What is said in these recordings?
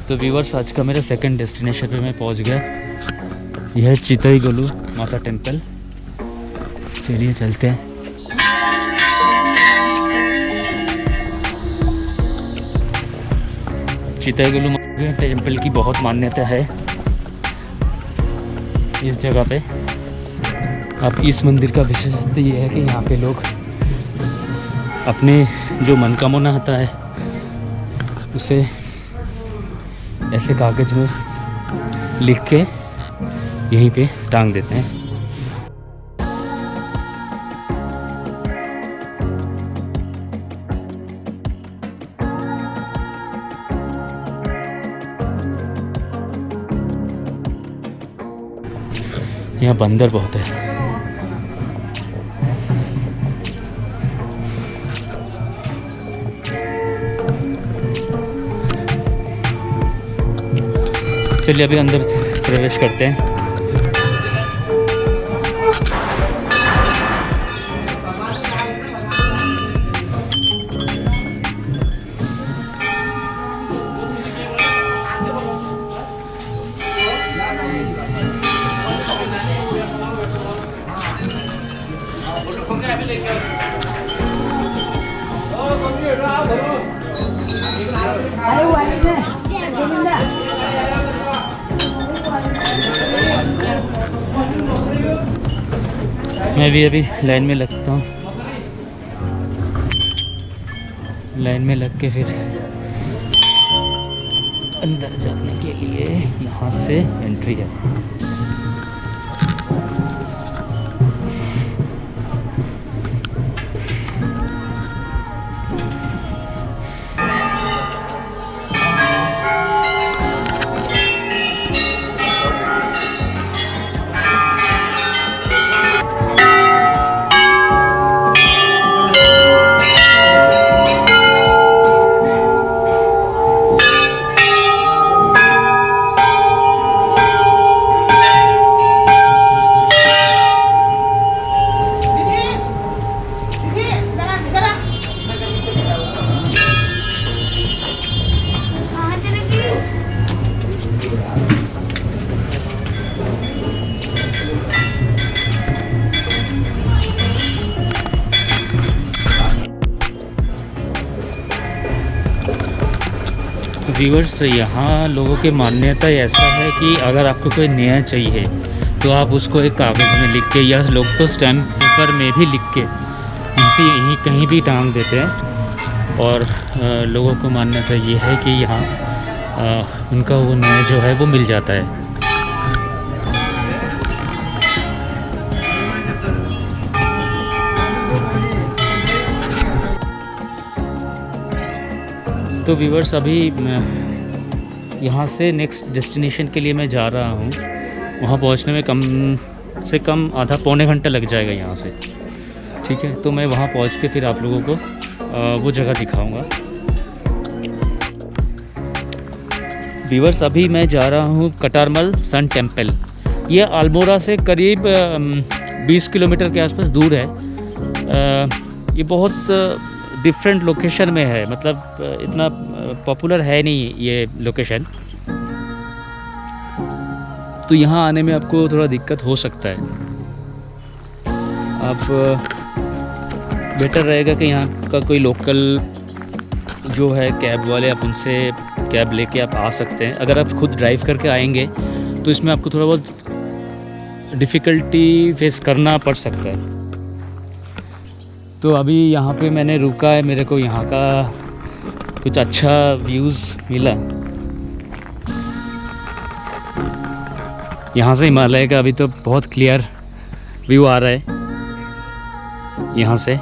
तो व्यूवर्स, आज का मेरा सेकंड डेस्टिनेशन पे मैं पहुंच गया। यह है चितईगुलु माता टेम्पल। चलिए चलते हैं। चितईगुलु माता टेम्पल की बहुत मान्यता है इस जगह पे। अब इस मंदिर का विशेषता ये है कि यहाँ पे लोग अपने जो मनोकामना होता है उसे ऐसे कागज में लिख के यहीं पे टांग देते हैं। यहाँ बंदर बहुत है। चलिए अभी अंदर प्रवेश करते हैं। मैं भी अभी लाइन में लगता हूँ। लाइन में लग के फिर अंदर जाने के लिए यहाँ से एंट्री है। व्यूअर्स, यहाँ लोगों की मान्यता ऐसा है कि अगर आपको कोई नया चाहिए तो आप उसको एक कागज़ में लिख के, या लोग तो स्टैम्प पेपर में भी लिख के इनसे यहीं कहीं भी टांग देते हैं। और लोगों को मान्यता ये है कि यहाँ उनका वो नया जो है वो मिल जाता है। तो व्यूअर्स, अभी यहाँ से नेक्स्ट डेस्टिनेशन के लिए मैं जा रहा हूँ। वहाँ पहुँचने में कम से कम आधा पौने घंटा लग जाएगा यहाँ से। ठीक है, तो मैं वहाँ पहुँच के फिर आप लोगों को वो जगह दिखाऊंगा। व्यूअर्स, अभी मैं जा रहा हूँ कटारमल सन टेम्पल। ये अल्मोड़ा से करीब 20 किलोमीटर के आसपास दूर है। ये बहुत डिफरेंट लोकेशन में है, मतलब इतना पॉपुलर है नहीं ये लोकेशन। तो यहाँ आने में आपको थोड़ा दिक्कत हो सकता है। आप बेटर रहेगा कि यहाँ का कोई लोकल जो है कैब वाले, आप उनसे कैब लेके आप आ सकते हैं। अगर आप खुद ड्राइव करके आएंगे तो इसमें आपको थोड़ा बहुत डिफ़िकल्टी फेस करना पड़ सकता है। तो अभी यहाँ पे मैंने रुका है, मेरे को यहाँ का कुछ अच्छा व्यूज़ मिला। यहाँ से हिमालय का अभी तो बहुत क्लियर व्यू आ रहा है यहाँ से।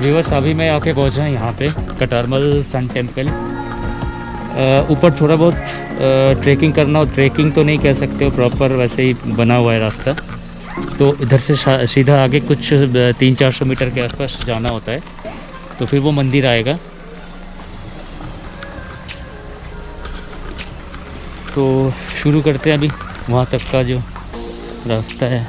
व्यूअर्स, अभी मैं आके पहुँचा यहाँ पे कटारमल सन टेम्पल। ऊपर थोड़ा बहुत ट्रैकिंग करना, और ट्रैकिंग तो नहीं कह सकते हो, प्रॉपर वैसे ही बना हुआ है रास्ता। तो इधर से सीधा आगे कुछ 300-400 मीटर के आसपास जाना होता है, तो फिर वो मंदिर आएगा। तो शुरू करते हैं अभी वहाँ तक का जो रास्ता है।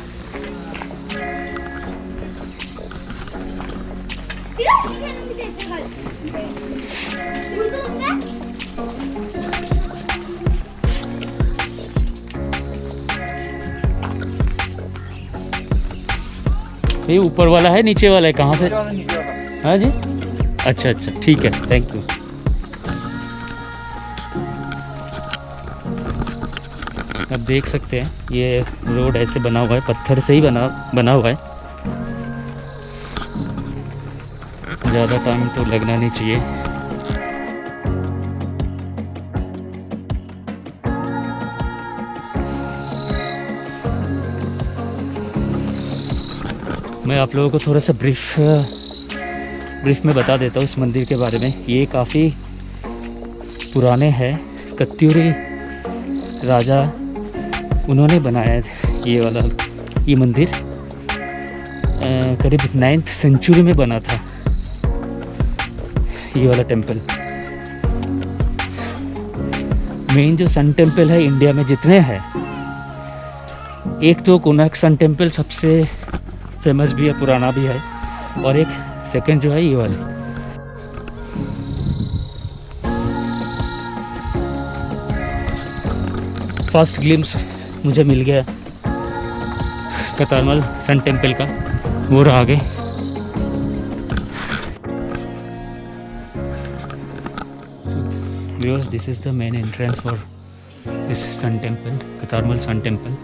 ये ऊपर वाला है नीचे वाला है कहाँ से? नीचे वाला। हाँ जी, अच्छा अच्छा ठीक है, थैंक यू। आप देख सकते हैं ये रोड ऐसे बना हुआ है, पत्थर से ही बना हुआ है। ज़्यादा टाइम तो लगना नहीं चाहिए। मैं आप लोगों को थोड़ा सा ब्रीफ में बता देता हूँ इस मंदिर के बारे में। ये काफ़ी पुराने हैं, कत्यूरी राजा उन्होंने बनाया ये मंदिर करीब 9th सेंचुरी में बना था ये वाला टेंपल। मेन जो सन टेंपल है इंडिया में जितने हैं, एक तो कोणार्क सन टेंपल सबसे फेमस भी है, पुराना भी है, और एक सेकंड जो है ये वाले। फर्स्ट ग्लिम्स मुझे मिल गया कतारमल सन टेंपल का, वो रहा आगे। Viewers, this is the main entrance for this sun temple, Katarmal sun temple.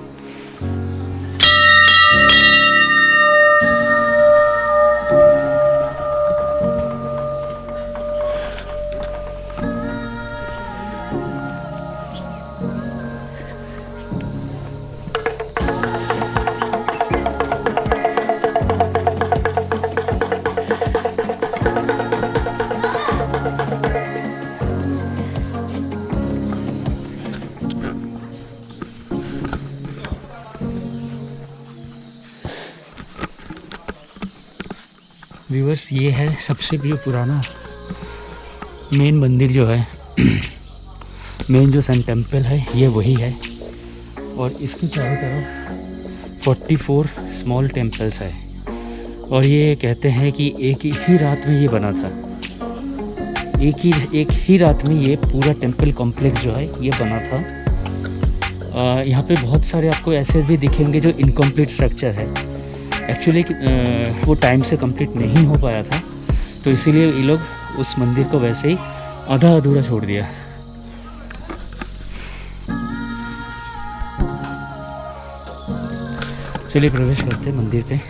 Viewers, ये है सबसे भी पुराना मेन मंदिर जो है मेन जो सन टेंपल है ये वही है, और इसकी चारों तरफ 44 स्मॉल टेंपल्स है। और ये कहते हैं कि एक ही रात में ये बना था, एक ही रात में ये पूरा टेंपल कॉम्प्लेक्स जो है ये बना था। यहाँ पे बहुत सारे आपको ऐसे भी दिखेंगे जो इनकम्प्लीट स्ट्रक्चर है, एक्चुअली वो टाइम से कंप्लीट नहीं हो पाया था, तो इसीलिए ये लोग उस मंदिर को वैसे ही आधा अधूरा छोड़ दिया। चलिए प्रवेश करते हैं मंदिर पे।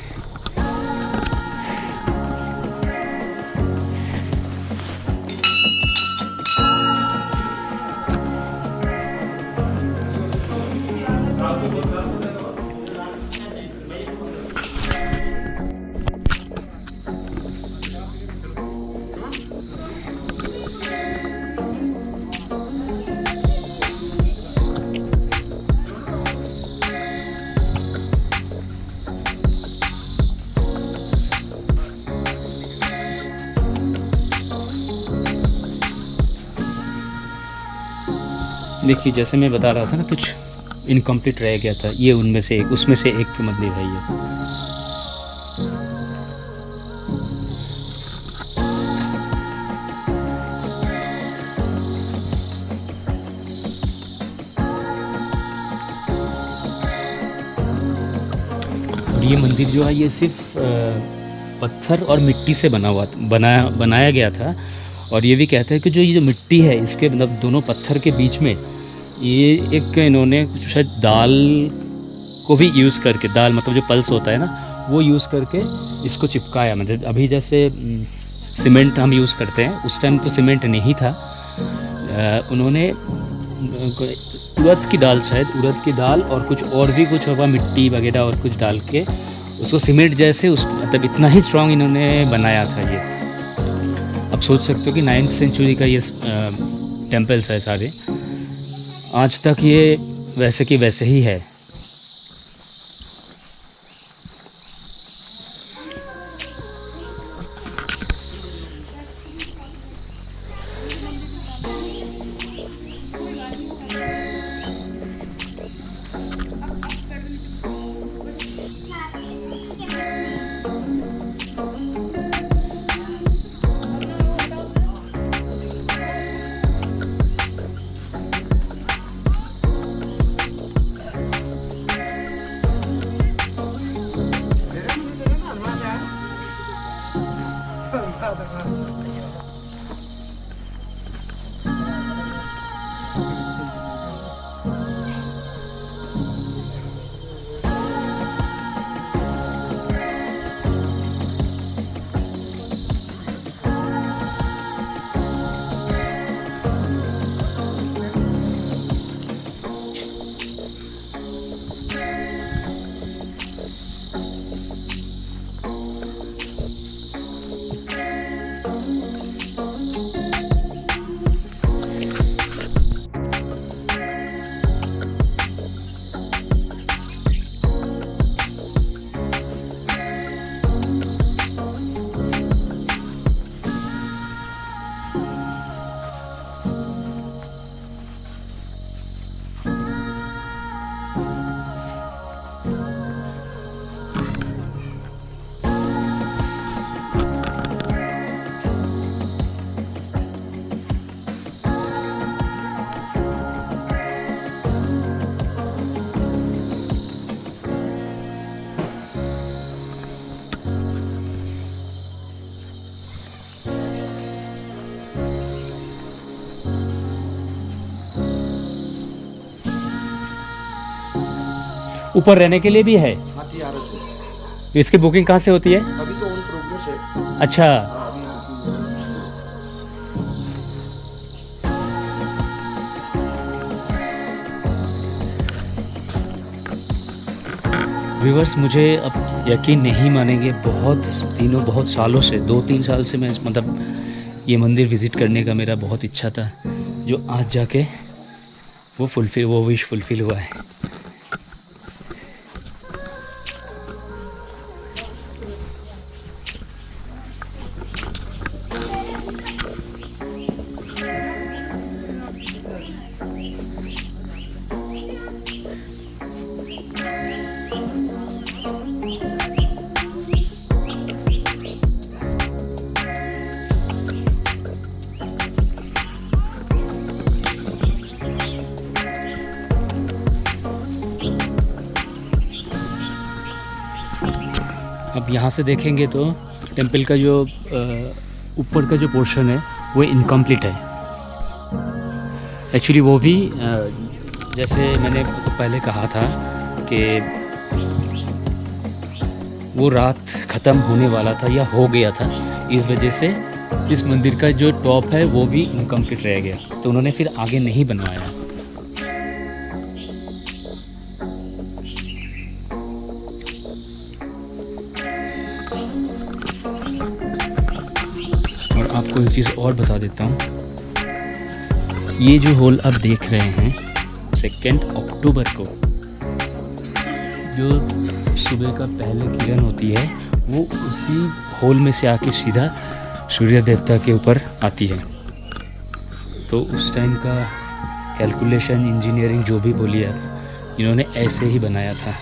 देखिए, जैसे मैं बता रहा था ना, कुछ इनकम्प्लीट रह गया था, ये उनमें से एक, उसमें से एक मंदिर है ये। और ये मंदिर जो है ये सिर्फ पत्थर और मिट्टी से बनाया गया था। और ये भी कहते हैं कि ये जो मिट्टी है इसके मतलब दोनों पत्थर के बीच में ये एक इन्होंने शायद दाल को भी यूज़ करके, दाल मतलब जो पल्स होता है ना, वो यूज़ करके इसको चिपकाया। मतलब अभी जैसे सीमेंट हम यूज़ करते हैं, उस टाइम तो सीमेंट नहीं था। उन्होंने उड़द की दाल, शायद उड़द की दाल और कुछ और भी कुछ होगा, मिट्टी वगैरह और कुछ डाल के उसको सीमेंट जैसे मतलब इतना ही स्ट्रॉन्ग इन्होंने बनाया था ये। अब सोच सकते हो कि 9th सेंचुरी का ये टेम्पल्स है सारे, आज तक ये वैसे कि वैसे ही है। ऊपर रहने के लिए भी है? हाँ TRS है। तो इसकी बुकिंग कहाँ से होती है? अभी तो ऑन प्रोग्रेस है। अच्छा, अभी व्यूवर्स मुझे अब यकीन नहीं मानेंगे, बहुत सालों से 2-3 साल से मैं मतलब ये मंदिर विज़िट करने का मेरा बहुत इच्छा था, जो आज जाके वो विश फुलफ़िल हुआ है। अब यहाँ से देखेंगे तो टेंपल का जो ऊपर का जो पोर्शन है वो इनकम्प्लीट है एक्चुअली। वो भी जैसे मैंने तो पहले कहा था कि वो रात ख़त्म होने वाला था या हो गया था, इस वजह से इस मंदिर का जो टॉप है वो भी इनकम्प्लीट रह गया, तो उन्होंने फिर आगे नहीं बनवाया। और आपको एक चीज़ और बता देता हूँ, ये जो होल आप देख रहे हैं 2 अक्टूबर को जो सुबह का पहले किरण होती है वो उसी होल में से आके सीधा सूर्य देवता के ऊपर आती है। तो उस टाइम का कैलकुलेशन, इंजीनियरिंग जो भी बोलिए आप, इन्होंने ऐसे ही बनाया था।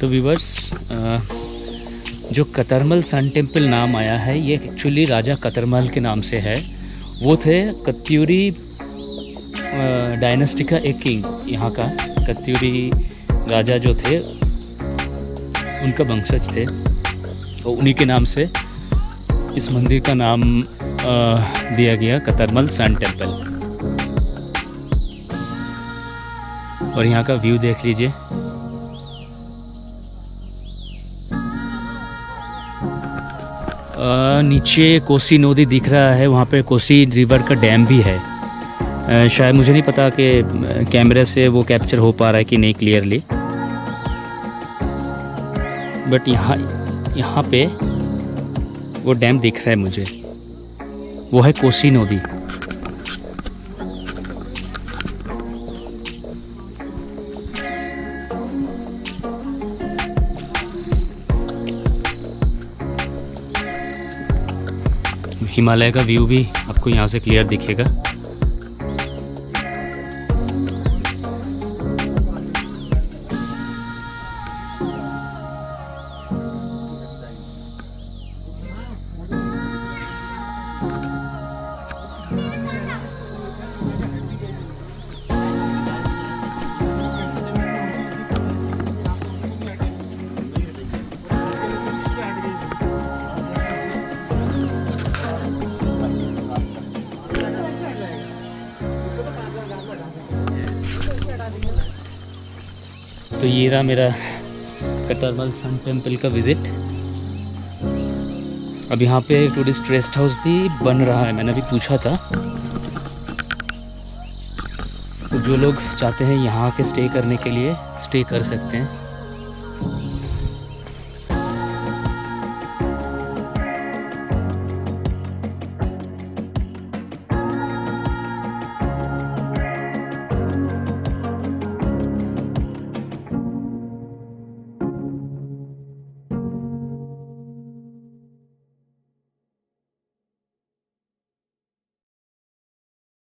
तो व्यूवर्स, जो कतरमल सन टेम्पल नाम आया है ये एक्चुअली राजा कतरमल के नाम से है। वो थे कत्यूरी डायनेस्टी का एक किंग, यहाँ का कत्यूरी राजा जो थे उनका वंशज थे, तो उन्हीं के नाम से इस मंदिर का नाम दिया गया कतरमल सन टेम्पल। और यहाँ का व्यू देख लीजिए। नीचे कोसी नदी दिख रहा है, वहाँ पे कोसी रिवर का डैम भी है। शायद मुझे नहीं पता कि कैमरे से वो कैप्चर हो पा रहा है कि नहीं क्लियरली, बट यहाँ पे वो डैम दिख रहा है मुझे, वो है कोसी नदी। हिमालय का व्यू भी आपको यहाँ से क्लियर दिखेगा। तो ये रहा मेरा कतरमल सन टेम्पल का विज़िट। अब यहाँ पे टूरिस्ट रेस्ट हाउस भी बन रहा है, मैंने अभी पूछा था। तो जो लोग चाहते हैं यहाँ के स्टे करने के लिए स्टे कर सकते हैं।